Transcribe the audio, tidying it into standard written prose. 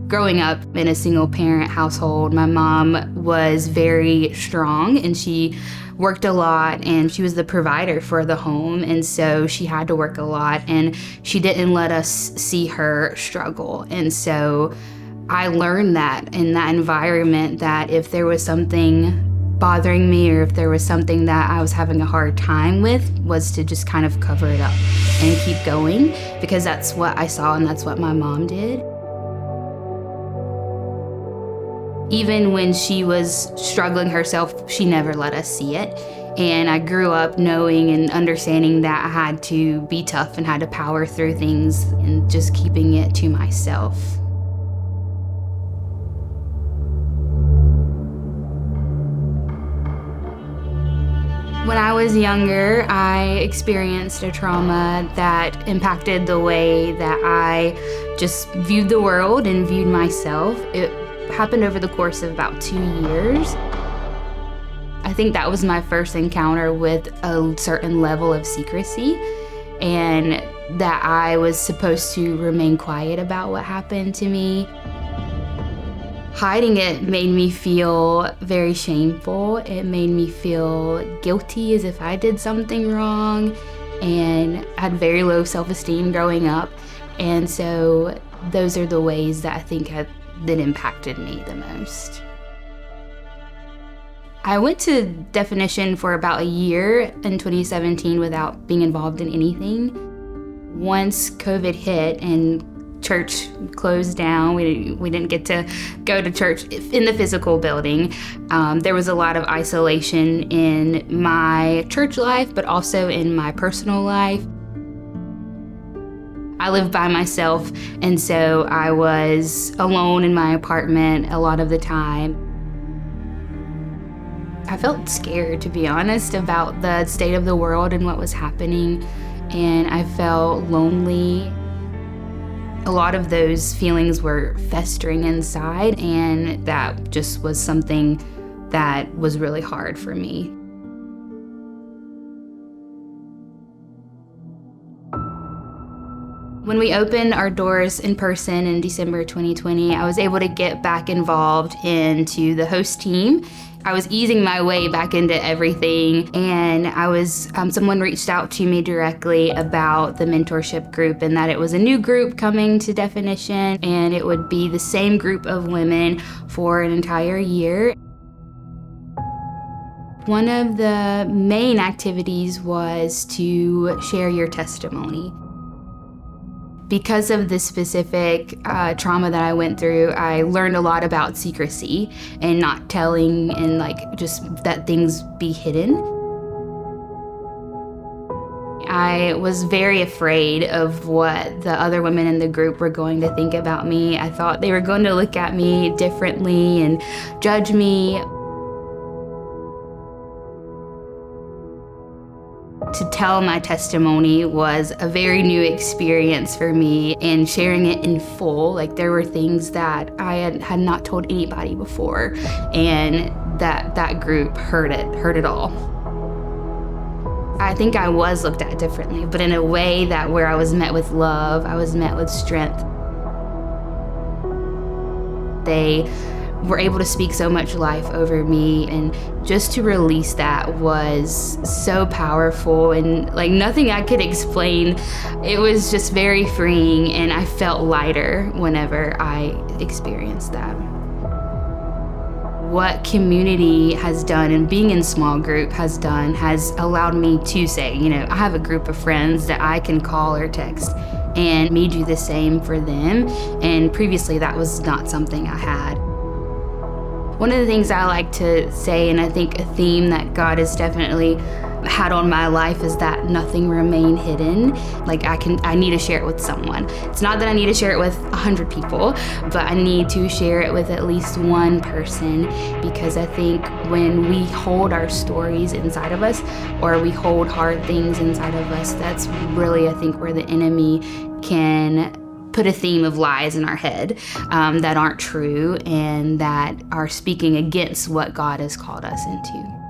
Growing up in a single parent household, my mom was very strong and she worked a lot and she was the provider for the home, and so she had to work a lot and she didn't let us see her struggle. And so I learned that in that environment, that if there was something bothering me or if there was something that I was having a hard time with, was to just kind of cover it up and keep going, because that's what I saw and that's what my mom did. Even when she was struggling herself, she never let us see it. And I grew up knowing and understanding that I had to be tough and had to power through things and just keeping it to myself. When I was younger, I experienced a trauma that impacted the way that I just viewed the world and viewed myself. It happened over the course of about 2 years. I think that was my first encounter with a certain level of secrecy, and that I was supposed to remain quiet about what happened to me. Hiding it made me feel very shameful. It made me feel guilty, as if I did something wrong, and I had very low self-esteem growing up. And so those are the ways that I think that impacted me the most. I went to Definition for about a year in 2017 without being involved in anything. Once COVID hit and church closed down, we didn't get to go to church in the physical building. There was a lot of isolation in my church life, but also in my personal life. I lived by myself, and so I was alone in my apartment a lot of the time. I felt scared, to be honest, about the state of the world and what was happening, and I felt lonely. A lot of those feelings were festering inside, and that just was something that was really hard for me. When we opened our doors in person in December 2020, I was able to get back involved into the host team. I was easing my way back into everything, and someone reached out to me directly about the mentorship group, and that it was a new group coming to Definition, and it would be the same group of women for an entire year. One of the main activities was to share your testimony. Because of the specific trauma that I went through, I learned a lot about secrecy and not telling, and just that things be hidden. I was very afraid of what the other women in the group were going to think about me. I thought they were going to look at me differently and judge me. To tell my testimony was a very new experience for me, and sharing it in full. There were things that I had not told anybody before, and that group heard it all. I think I was looked at differently, but in a way that where I was met with love, I was met with strength. They were able to speak so much life over me, and just to release that was so powerful, and nothing I could explain. It was just very freeing, and I felt lighter whenever I experienced that. What community has done, and being in small group has done, has allowed me to say, I have a group of friends that I can call or text, and me do the same for them, and previously that was not something I had. One of the things I like to say, and I think a theme that God has definitely had on my life, is that nothing remain hidden. I need to share it with someone. It's not that I need to share it with 100 people, but I need to share it with at least one person, because I think when we hold our stories inside of us, or we hold hard things inside of us, that's really, I think, where the enemy can put a theme of lies in our head that aren't true and that are speaking against what God has called us into.